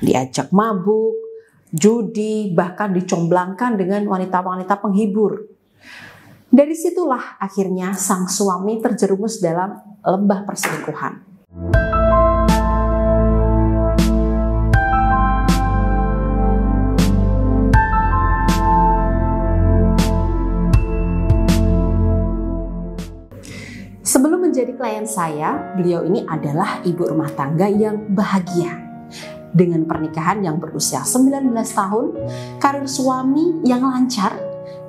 diajak mabuk, judi, bahkan dicomblangkan dengan wanita-wanita penghibur. Dari situlah akhirnya sang suami terjerumus dalam lembah perselingkuhan. Sebelum menjadi klien saya, beliau ini adalah ibu rumah tangga yang bahagia. Dengan pernikahan yang berusia 19 tahun, karir suami yang lancar,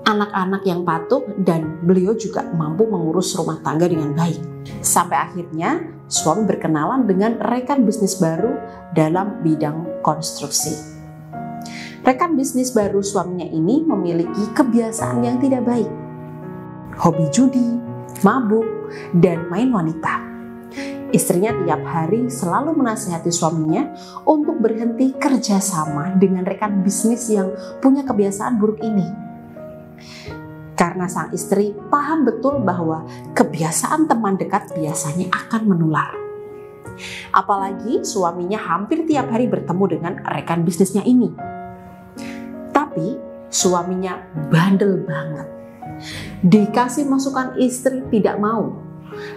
anak-anak yang patuh, dan beliau juga mampu mengurus rumah tangga dengan baik. Sampai akhirnya suami berkenalan dengan rekan bisnis baru dalam bidang konstruksi. Rekan bisnis baru suaminya ini memiliki kebiasaan yang tidak baik. Hobi judi, mabuk, dan main wanita. Istrinya tiap hari selalu menasihati suaminya untuk berhenti kerjasama dengan rekan bisnis yang punya kebiasaan buruk ini. Karena sang istri paham betul bahwa kebiasaan teman dekat biasanya akan menular. Apalagi suaminya hampir tiap hari bertemu dengan rekan bisnisnya ini. Tapi suaminya bandel banget. Dikasih masukan istri tidak mau,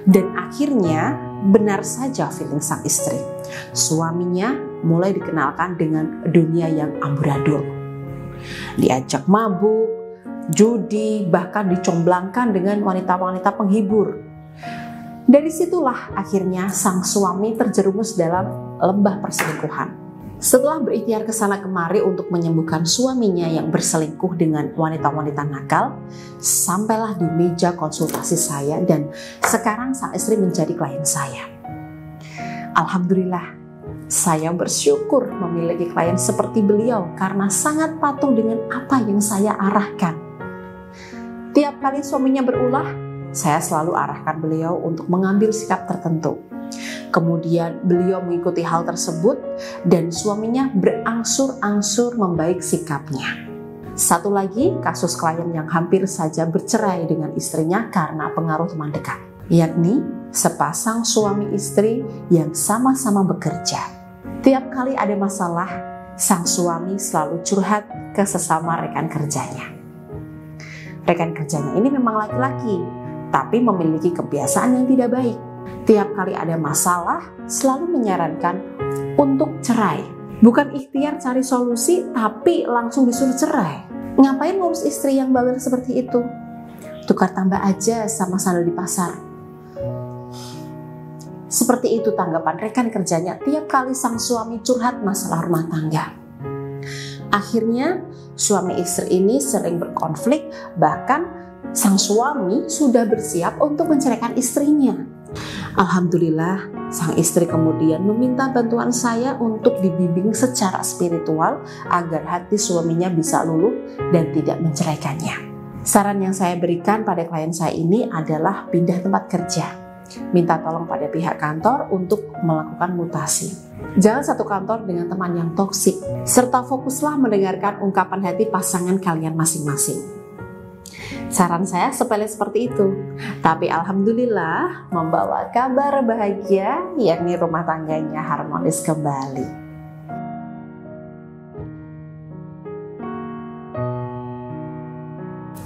dan akhirnya benar saja feeling sang istri. Suaminya mulai dikenalkan dengan dunia yang amburadul. Diajak mabuk, judi, bahkan dicomblangkan dengan wanita-wanita penghibur. Dari situlah akhirnya sang suami terjerumus dalam lembah perselingkuhan. Setelah berikhtiar kesana kemari untuk menyembuhkan suaminya yang berselingkuh dengan wanita-wanita nakal, sampailah di meja konsultasi saya dan sekarang sang istri menjadi klien saya. Alhamdulillah, saya bersyukur memiliki klien seperti beliau karena sangat patuh dengan apa yang saya arahkan. Tiap kali suaminya berulah, saya selalu arahkan beliau untuk mengambil sikap tertentu. Kemudian beliau mengikuti hal tersebut dan suaminya berangsur-angsur membaik sikapnya. Satu lagi kasus klien yang hampir saja bercerai dengan istrinya karena pengaruh teman dekat, yakni sepasang suami istri yang sama-sama bekerja. Tiap kali ada masalah, sang suami selalu curhat ke sesama rekan kerjanya. Rekan kerjanya ini memang laki-laki, tapi memiliki kebiasaan yang tidak baik. Tiap kali ada masalah, selalu menyarankan untuk cerai. Bukan ikhtiar cari solusi, tapi langsung disuruh cerai. Ngapain ngurus istri yang bawel seperti itu? Tukar tambah aja sama sandal di pasar. Seperti itu tanggapan rekan kerjanya tiap kali sang suami curhat masalah rumah tangga. Akhirnya suami istri ini sering berkonflik, bahkan sang suami sudah bersiap untuk menceraikan istrinya. Alhamdulillah, sang istri kemudian meminta bantuan saya untuk dibimbing secara spiritual agar hati suaminya bisa luluh dan tidak menceraikannya. Saran yang saya berikan pada klien saya ini adalah pindah tempat kerja. Minta tolong pada pihak kantor untuk melakukan mutasi. Jangan satu kantor dengan teman yang toksik, serta fokuslah mendengarkan ungkapan hati pasangan kalian masing-masing. Saran saya sepele seperti itu, tapi alhamdulillah membawa kabar bahagia, yakni rumah tangganya harmonis kembali.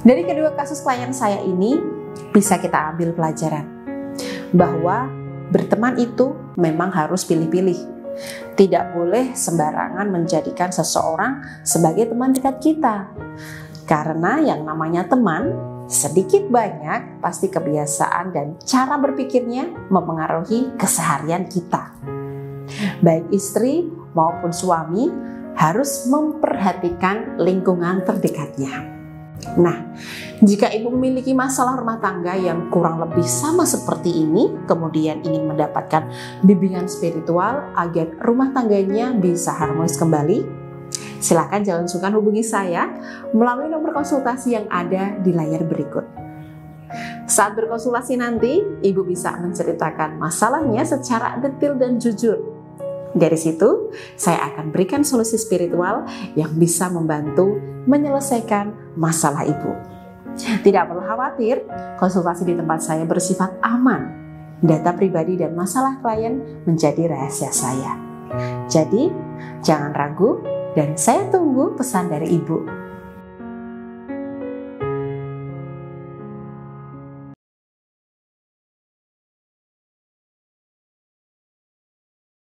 Dari kedua kasus klien saya ini bisa kita ambil pelajaran bahwa berteman itu memang harus pilih-pilih. Tidak boleh sembarangan menjadikan seseorang sebagai teman dekat kita. Karena yang namanya teman, sedikit banyak pasti kebiasaan dan cara berpikirnya mempengaruhi keseharian kita. Baik istri maupun suami harus memperhatikan lingkungan terdekatnya. Nah, jika ibu memiliki masalah rumah tangga yang kurang lebih sama seperti ini, kemudian ingin mendapatkan bimbingan spiritual agar rumah tangganya bisa harmonis kembali, silakan jangan sungkan hubungi saya melalui nomor konsultasi yang ada di layar berikut. Saat berkonsultasi nanti, ibu bisa menceritakan masalahnya secara detail dan jujur. Dari situ, saya akan berikan solusi spiritual yang bisa membantu menyelesaikan masalah ibu. Tidak perlu khawatir, konsultasi di tempat saya bersifat aman. Data pribadi dan masalah klien menjadi rahasia saya. Jadi, jangan ragu dan saya tunggu pesan dari Ibu.